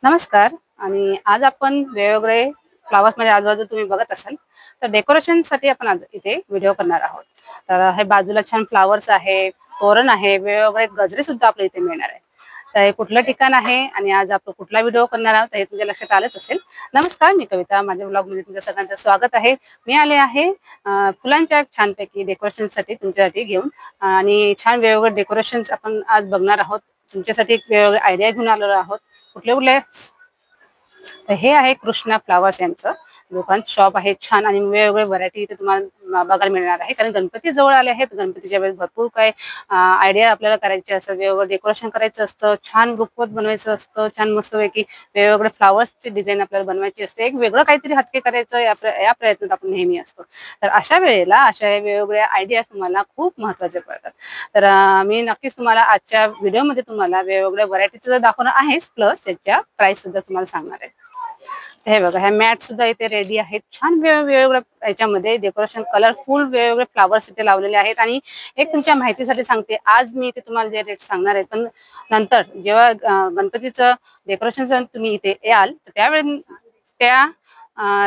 नमस्कार. आणि आज आपण वेगवेगळे फ्लॉवर्स मध्ये आजूबाजू तुम्ही बघत असाल तर डेकोरेशनसाठी आपण आज इथे व्हिडिओ करणार आहोत. तर हे बाजूला छान फ्लॉवर्स आहे, तोरण आहे, वेगवेगळे गजरे सुद्धा आपल्या इथे मिळणार आहे. तर हे कुठलं ठिकाण आहे आणि आज आपण कुठला व्हिडिओ करणार आहोत हे तुमच्या लक्षात आलंच असेल. नमस्कार, मी कविता. माझ्या ब्लॉगमध्ये तुमच्या सगळ्यांचं स्वागत आहे. मी आले आहे फुलांच्या छानपैकी डेकोरेशनसाठी तुमच्यासाठी घेऊन आणि छान वेगवेगळे डेकोरेशन्स आपण आज बघणार आहोत. तुमच्यासाठी एक वेगवेगळे आयडिया घेऊन आलेलो आहोत. कुठले कुठले तर हे आहे कृष्णा फ्लावर्स यांचं दुकान शॉप आहे. छान आणि वेगवेगळे व्हरायटी इथे तुम्हाला बघायला मिळणार आहे. कारण गणपती जवळ आले आहेत. गणपतीच्या वेळेस भरपूर काय आयडिया आपल्याला करायचे असतात. वेगवेगळं डेकोरेशन करायचं असतं, छान रुखवत बनवायचं असतं, छान मस्तपैकी वेगवेगळे फ्लावर्सची डिझाईन आपल्याला बनवायची असते. एक वेगळं काहीतरी हटके करायचं या प्रयत्नात आपण नेहमी असतो. तर अशा वेळेला अशा वेगवेगळ्या आयडियाज तुम्हाला खूप महत्त्वाचे पडतात. तर मी नक्कीच तुम्हाला आजच्या व्हिडिओमध्ये तुम्हाला वेगवेगळ्या व्हरायटीचं दाखवणार आहेच, प्लस त्याच्या प्राइस सुद्धा तुम्हाला सांगणार आहे. हे बघा, ह्या मॅट सुद्धा इथे रेडी आहेत. छान वेगवेगळ्या याच्यामध्ये डेकोरेशन कलरफुल वेगवेगळे फ्लावर्स इथे लावलेले आहेत. आणि एक तुमच्या माहितीसाठी सांगते, आज मी इथे तुम्हाला जे रेट सांगणार आहे, पण नंतर जेव्हा गणपतीचं डेकोरेशन तुम्ही इथे याल तर त्यावेळी त्या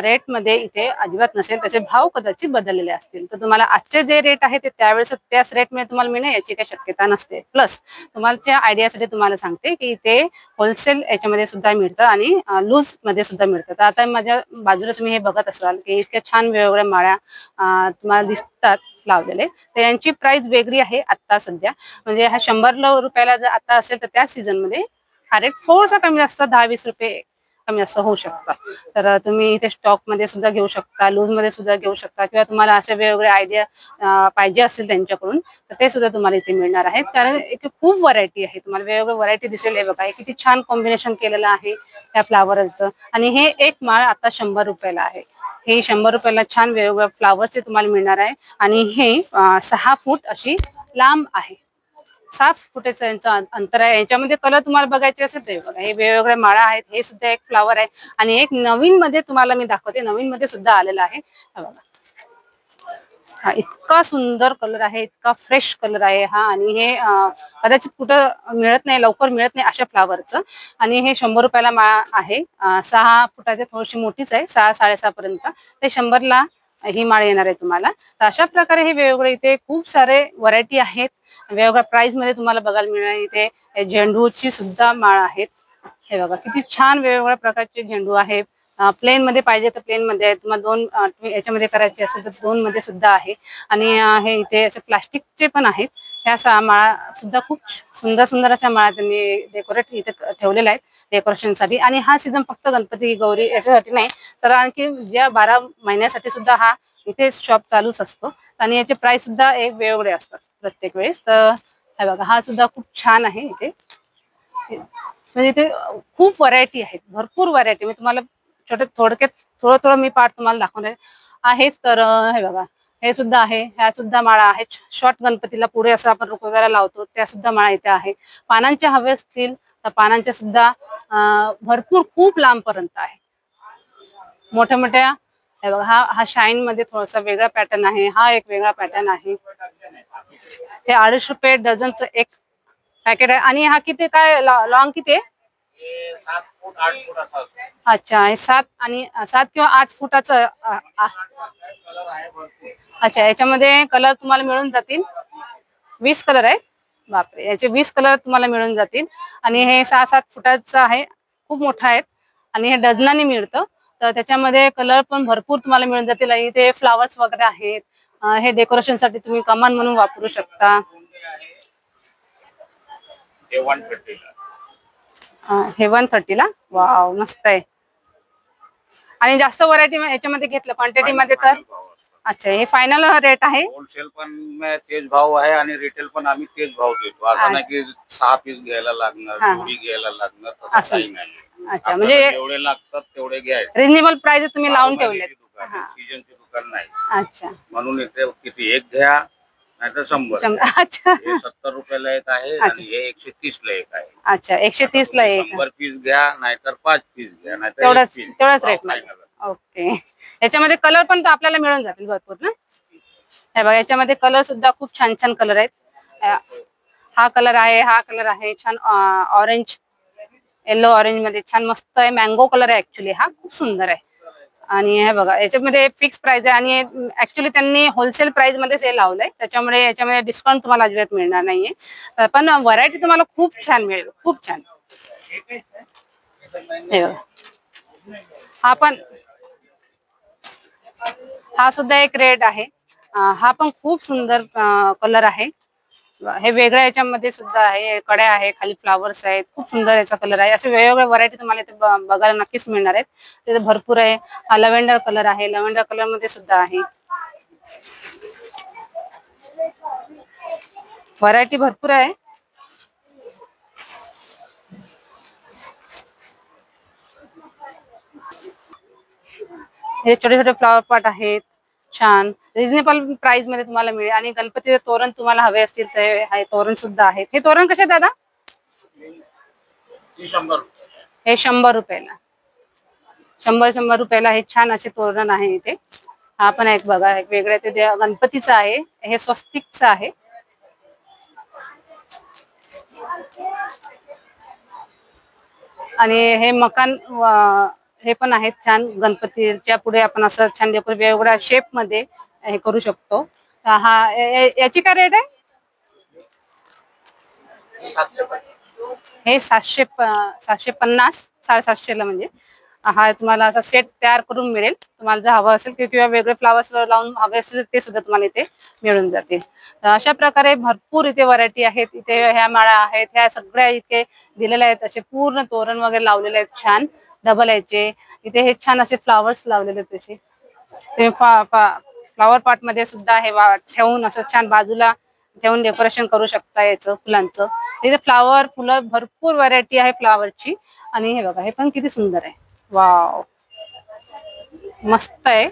रेट मध्ये इथे अजिबात नसेल, त्याचे भाव कदाचित बदललेले असतील. तर तुम्हाला आजचे जे रेट आहे ते त्यावेळेस त्याच रेट मध्ये तुम्हाला मिळणे याची काही शक्यता नसते. प्लस तुम्हाला आयडियासाठी तुम्हाला सांगते की इथे होलसेल याच्यामध्ये सुद्धा मिळतं आणि लूज मध्ये सुद्धा मिळतं. तर आता माझ्या बाजूला तुम्ही हे बघत असाल की इतक्या छान वेगवेगळ्या माळ्या तुम्हाला दिसतात लावलेले. तर यांची प्राइस वेगळी आहे आता सध्या. म्हणजे हा 100 रुपयाला जर आता असेल तर त्या सीझन मध्ये हा रेट थोडासा कमी जास्त 10-20 रुपये कमी जास्त होऊ शकता. तर तुम्ही इथे स्टॉक मध्ये सुद्धा घेऊ शकता, लूज मध्ये सुद्धा घेऊ शकता, किंवा तुम्हाला अशा वेगवेगळे आयडिया पाहिजे असतील त्यांच्याकडून तर ते सुद्धा तुम्हाला इथे मिळणार आहेत. कारण इथे खूप व्हरायटी आहे. तुम्हाला वेगवेगळ्या व्हरायटी दिसेल. हे बघा, किती छान कॉम्बिनेशन केलेलं आहे त्या फ्लावरचं. आणि हे एक माळ आता 100 रुपयाला आहे. हे 100 रुपयाला छान वेगवेगळ्या फ्लावरचे तुम्हाला मिळणार आहे. आणि हे 6 फूट अशी लांब आहे. 7 फुटाचं यांचं अंतर आहे. याच्यामध्ये कलर तुम्हाला बघायचे असेल तर बघा, हे वेगवेगळ्या माळा आहेत. हे सुद्धा एक फ्लावर आहे. आणि एक नवीन मध्ये तुम्हाला मी दाखवते, नवीन मध्ये सुद्धा आलेला आहे. बघा, हा इतका सुंदर कलर आहे, इतका फ्रेश कलर आहे हा. आणि हे कदाचित कुठं मिळत नाही, लवकर मिळत नाही अशा फ्लावरचं. आणि हे 100 रुपयाला माळा आहे. 6 फुटाची थोडीशी मोठीच आहे, 6-6.5 पर्यंत. ते 100ला ही माळ येणार आहे तुम्हाला. तर अशा प्रकारे हे वेगवेगळे इथे खूप सारे व्हरायटी आहेत. वेगवेगळ्या प्राइस मध्ये तुम्हाला बघायला मिळणार. इथे झेंडूची सुद्धा माळ आहेत. हे बघा, किती छान वेगवेगळ्या प्रकारचे झेंडू आहे. प्लेन मध्ये पाहिजे तर प्लेन मध्ये आहे. तुम्हाला 2 याच्यामध्ये करायचे असेल तर 2 मध्ये सुद्धा आहे. आणि हे इथे असे प्लास्टिकचे पण आहेत. ह्या माळा सुद्धा खूप सुंदर सुंदर अशा माळा त्यांनी डेकोरेट इथे ठेवलेल्या आहेत डेकोरेशनसाठी. आणि हा सीझन फक्त गणपती गौरी याच्यासाठी नाही, तर आणखी ज्या 12 महिन्यासाठी सुद्धा हा इथे शॉप चालूच असतो. आणि याचे प्राइस सुद्धा एक वेगवेगळे असतात प्रत्येक वेळेस. तर हे बघा, हा सुद्धा खूप छान आहे. इथे म्हणजे इथे खूप व्हरायटी आहेत, भरपूर व्हरायटी. मी तुम्हाला थोडक्यात थोडं मी पार्ट तुम्हाला दाखवणार आहेच. तर हे बघा, हे सुद्धा आहे. ह्या सुद्धा माळा आहेत. शॉर्ट गणपतीला पुढे असं आपण रुख वगैरे लावतो, त्या सुद्धा माळा इथे आहे. पानांच्या हवे असतील तर पानांच्या सुद्धा भरपूर खूप लांब पर्यंत आहे. मोठ्या मोठ्या हे बघा, हा शाईन मध्ये थोडासा वेगळा पॅटर्न आहे. हा एक वेगळा पॅटर्न आहे. हे 250 रुपये डझनचं एक पॅकेट आहे. आणि हा किती काय लॉंग किती आहे? 7 फूट 8 फूट असा. अच्छा, हे 7 किंवा 8 फुटाचं. अच्छा, याच्यामध्ये कलर तुम्हाला मिळून जातील. 20 कलर आहे. बापरे, याचे 20 कलर तुम्हाला मिळून जातील. आणि हे 6-7 फुटाचं आहे, खूप मोठं आहे. आणि हे डझनाने मिळतं. तर त्याच्यामध्ये कलर पण भरपूर तुम्हाला मिळून जातील. आणि इथे फ्लावर्स वगैरे आहेत. हे डेकोरेशन साठी तुम्ही कमान म्हणून वापरू शकता. हे 130 ला. हे 130 ला. वाव, मस्त आहे. आणि जास्त व्हरायटी याच्यामध्ये घेतलं क्वांटिटी मध्ये तर. अच्छा, हे फायनल रेट आहे. होलसेल पण तेच भाव आहे आणि रिटेल पण आम्ही तेच भाव देतो. असं नाही की 6 पीस घ्यायला लागणार, जोडी घ्यायला लागणार, तसं काही नाही. अच्छा, म्हणजे जेवढे लागतात तेवढे घ्यायचे. रिजनेबल प्राइस तुम्ही लावून ठेवले. सीजनचे दुकान नाही. अच्छा, म्हणून इथे किती एक घ्या नाहीतर 100. अच्छा, हे 70 रुपयाला एक आहे आणि हे 130 ला एक आहे. अच्छा, 130 ला एक. 100 पीस घ्या नाहीतर 5 पीस घ्या नाहीतर तेवढाच रेट मध्ये. ओके, याच्यामध्ये कलर पण आपल्याला मिळून जातील भरपूर ना. हे बघा, याच्यामध्ये कलर सुद्धा खूप छान छान कलर आहेत. हा कलर आहे, हा कलर आहे छान ऑरेंज. येलो ऑरेंज मध्ये छान मस्त आहे. मँगो कलर आहे ऍक्च्युली, हा खूप सुंदर आहे. आणि हे बघा याच्यामध्ये फिक्स प्राइस आहे आणि ऍक्च्युली त्यांनी होलसेल प्राइस मध्येच हे लावलंय, त्याच्यामुळे याच्यामध्ये डिस्काउंट तुम्हाला अजिबात मिळणार नाहीये. पण व्हरायटी तुम्हाला खूप छान मिळेल, खूप छान. हे बघा हा सुद्धा एक रेड आहे. हा पण खूप सुंदर कलर आहे. हे वेगळ्या याच्यामध्ये सुद्धा आहे, कड्या आहे, खाली फ्लावर्स आहेत, खूप सुंदर याचा कलर आहे. असे वेगवेगळ्या व्हरायटी तुम्हाला इथे बघायला नक्कीच मिळणार आहेत. तिथे भरपूर आहे. हा लव्हेंडर कलर आहे, लव्हेंडर कलर मध्ये सुद्धा आहे. व्हरायटी भरपूर आहे. हे छोटे छोटे फ्लॉवर पॉट आहेत, छान रिझनेबल प्राइस मध्ये तुम्हाला मिळेल. आणि गणपतीचे तोरण तुम्हाला हवे असतील तर हे तोरण सुद्धा आहेत. हे तोरण कसे दादा? हे 100 रुपयाला. 100 रुपयाला हे छान असे तोरण आहे इथे. हा पण एक बघा, एक वेगळ्या ते गणपतीचं आहे, हे स्वस्तिकचं आहे. आणि हे मकान हे पण आहेत छान. गणपतीच्या पुढे आपण असं छान वेगवेगळ्या शेप मध्ये हे करू शकतो. हा याची काय रेट आहे? हे 750 750 ला म्हणजे हा तुम्हाला असा सेट तयार करून मिळेल. तुम्हाला जर हवं असेल किंवा वेगळे फ्लावर्स लावून हवे असेल ते सुद्धा तुम्हाला इथे मिळून जातील. अशा प्रकारे भरपूर इथे व्हरायटी आहेत. इथे ह्या माळा आहेत, ह्या सगळ्या इथे दिलेल्या आहेत. असे पूर्ण तोरण वगैरे लावलेले आहेत छान डबल याचे. इथे हे छान असे फ्लावर्स लावलेले आहेत. तसे ते फ्लावर पॉट मध्ये सुद्धा हे ठेवून असं छान बाजूला ठेवून डेकोरेशन करू शकता याचं फुलांचं. इथे फ्लावर फुलं भरपूर व्हरायटी आहे फ्लावरची. आणि हे बघा हे पण किती सुंदर आहे. वाव मस्त आहे.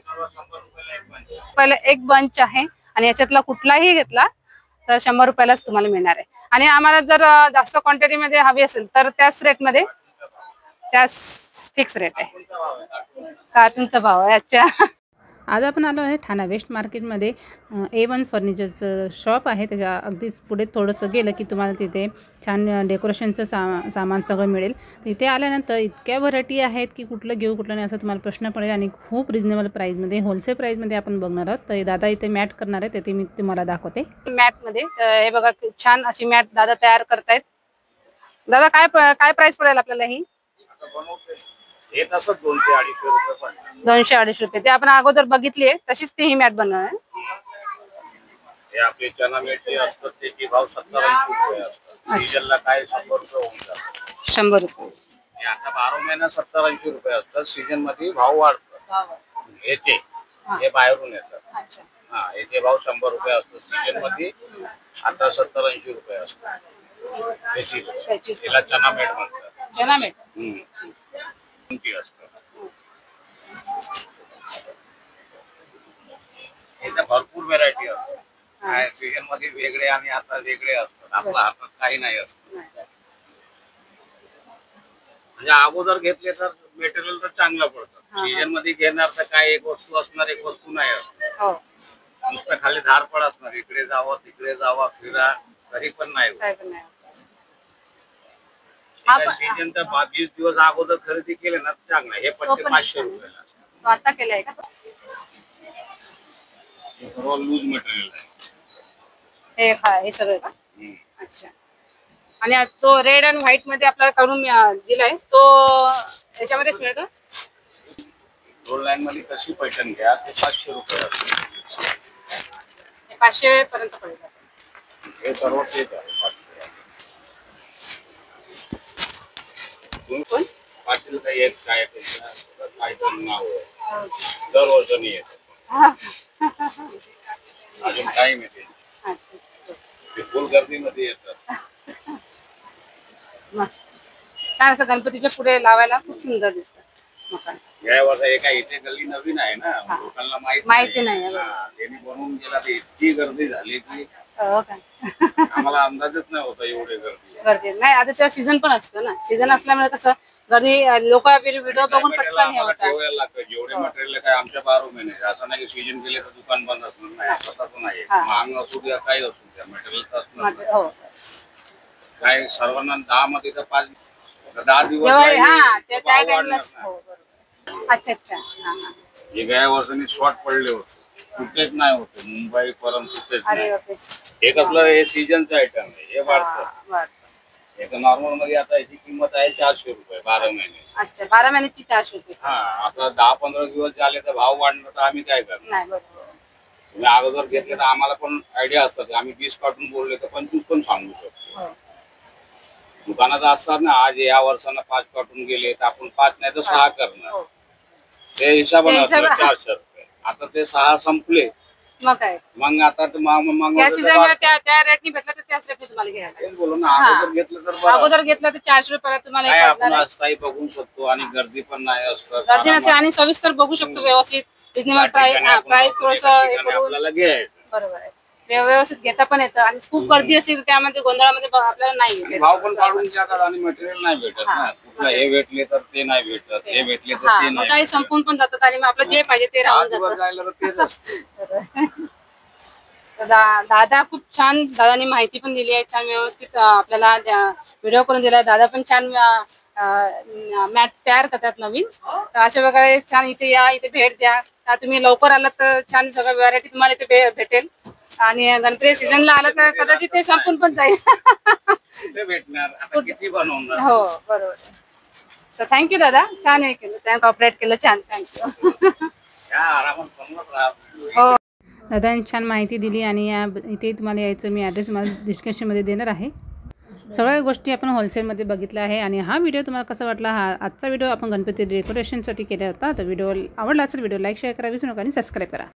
पहिला एक बंच आहे आणि याच्यातला कुठलाही घेतला तर 100 रुपयालाच तुम्हाला मिळणार आहे. आणि आम्हाला जर जास्त क्वांटिटी मध्ये हवी असेल तर त्याच रेट मध्ये, त्याच फिक्स रेट आहे. कार्टूनचा भाव आहे. अच्छा. आज आपण आलो आहे ठाणा वेस्ट मार्केटमध्ये. A1 फर्निचरचं शॉप आहे. त्याच्या अगदीच पुढे थोडंसं गेलं की तुम्हाला तिथे छान डेकोरेशनचं सामान सगळं मिळेल. तिथे आल्यानंतर इतक्या व्हरायटी आहेत की कुठलं घेऊ कुठलं नाही असा तुम्हाला प्रश्न पडेल. आणि खूप रिजनेबल प्राईजमध्ये, होलसेल प्राईजमध्ये आपण बघणार आहोत. तर दादा इथे मॅट करणार आहे, ते मी तुम्हाला दाखवते. मॅटमध्ये हे बघा छान अशी मॅट दादा तयार करतायत. दादा काय प्राइस पडेल आपल्याला ही? हे तसं 200-250 रुपये पडणार. 200-250 रुपये. ते आपण अगोदर बघितली आहे तशीच ती ही मॅट बनवणार. हे आपले चना मेथी असतात त्याचे भाव 70-80 रुपये असतात. सीजनला काय 100 रुपये होऊन जातात. 100 रुपये. आता 12 महिना 70-80 रुपये असतात. सीजन मध्ये भाव वाढतात. याचे हे बाहेरून येतात. हा याचे भाव 100 रुपये असतात सीजन मध्ये. आता 70-80 रुपये असतात. त्याला चना मेट म्हणतात. चना मेट भरपूर व्हेरायटी असतात. सीजन मध्ये वेगळे आणि आता वेगळे असतात. आपल्या हातात काही नाही असत. म्हणजे अगोदर घेतले तर मटेरियल तर चांगलं पडतं. सीजन मध्ये घेणार तर काय एक वस्तू असणार, एक वस्तू नाही असणार. नुसतं खाली धारपड असणार, इकडे जावं तिकडे जावं फिरा तरी पण नाही. सीजन तर 20 दिवस अगोदर खरेदी केले ना चांगलं. हे 500 रुपयाला आता केलंय का? सर्व लूज मटेरियल आहे. हे सगळं का? अच्छा. आणि तो रेड अँड व्हाईट मध्ये आपल्याला करून दिलाय तो याच्यामध्येच मिळतो. रोल लाईन मध्ये कशी पैठण घ्या ते 500 रुपये असते. 500 पर्यंत पडेल. हे सर्व तेच आहे. पाटील काही एक काय पैठण नाव दरवर्षी येत. अजून टाइम येते. ते फुल गर्दीमध्ये येतात. मस्त छान असं गणपतीच्या पुढे लावायला खूप सुंदर दिसतं मकान. या वर्षी एका इथे गल्ली नवीन आहे ना, लोकांना माहिती नाही. त्यांनी बनवून गेला तर इतकी गर्दी झाली की हो का? आम्हाला अंदाजच नाही होता एवढे गर्दी नाही. आता तेव्हा सीझन पण असतं ना, सीझन असल्यामुळे कसं गर्दी लोक व्हिडिओ बघून पटकन हे होतात. जेवढे मटेरियल काय आमच्या 12 महिने असं नाही की सीजन गेले तर दुकान बंद असणार नाही. तसं पण आहे. महाग असू द्या काही असू द्या मटेरियल असणार. काय सर्वांना 10 मध्ये तर 5 आता 10 दिवस जेव्हा राहिले, हा तर त्या भाव टाइमलाच. वाढणार हो नाही. बरोबर. अच्छा अच्छा. हा हा. हे गया वर्षांनी शॉर्ट पडले होते, कुठेच नाही होते, मुंबई पर्यंत कुठेच अरे नाही. बापरे. हे कसलं, हे सीजनचं आयटम आहे, हे वाढतं. हा, वाढतं. एक नॉर्मल मध्ये आता याची किंमत आहे 400 रुपये 12 महिने. अच्छा 12 महिन्याची 400 रुपये. हा, आता 10-15 दिवस झाले तर भाव वाढणार, तर आम्ही काय करणार? नाही बरोबर. तुम्ही अगोदर घेतले तर आम्हाला पण आयडिया असतात, आम्ही 20 काढून बोलले तर 25 पण सांगू शकतो. हो. दुकानात असतात ना, आज या वर्षाला 5 काढून गेले तर आपण 5 नाही तर 6 करणार. हो. ते हिशोबाने ते हिशोबा- 400 रुपये. आता ते 6 संपले, मग काय मग आता तर मग त्या सीझन मध्ये त्या रेटनी भेटला तर त्याच रेटनी तुम्हाला घ्यायला लागेल. बोलू ना, अगोदर घेतलं तर बरं. अगोदर घेतला तर 400 रुपयाला तुम्हाला काय हे आपण पडणार आहे. स्थायी बघू शकतो आणि गर्दी पण नाही असतं. गर्दी नसेल आणि सविस्तर बघू शकतो व्यवस्थित. रिजनेबल प्राइस थोडस हे करून. आपल्याला घ्यायचं. बरोबर आहे. व्यवस्थित घेता पण येतं आणि खूप गर्दी असेल तर त्यामध्ये गोंधळामध्ये आपल्याला नाही आणि येत. भाव पण काढून जातात आणि मटेरियल नाही भेटत ना. कुठला हे भेटले तर ते नाही भेटत, हे भेटले तर हा ते मग नाही काही भेटत. संपून पण जातात आणि मग आपलं जे पाहिजे ते 10 राहून दिवस जातं. जायला तर तेच असतं. तर दादा खूप छान, दादानी माहिती पण दिली आहे छान व्यवस्थित आपल्याला व्हिडिओ करून दिलाय. दादा पण छान मॅट तयार करतात नवीन. तर अशा प्रकारे छान इथे या, इथे भेट द्या. तुम्ही लवकर आलात तर छान सगळं व्हरायटी तुम्हाला इथे भेटेल. आणि गणपती सीझनला आला तर कदाचित ते संपून पण जाईल. कुठे भेटणार आता, किती बनवणार? हो बरोबर. तर थँक्यू दादा, छान हे केलं, छान कॉपरेट केलं, छान थँक्यू. या आरामात बनवत राहा. हो दादांनी छान माहिती दिली आणि इथे तुम्हाला यायचं मी ॲड्रेस तुम्हाला डिस्क्रिप्शनमध्ये देणार आहे. सगळ्या गोष्टी आपण होलसेलमध्ये बघितल्या आहे. आणि हा व्हिडिओ तुम्हाला कसा वाटला, हा आजचा व्हिडिओ आपण गणपती डेकोरेशनसाठी केला होता. तर व्हिडिओ आवडला असेल, व्हिडिओ लाईक शेअर करा विसरू नका आणि सबस्क्राईब करा.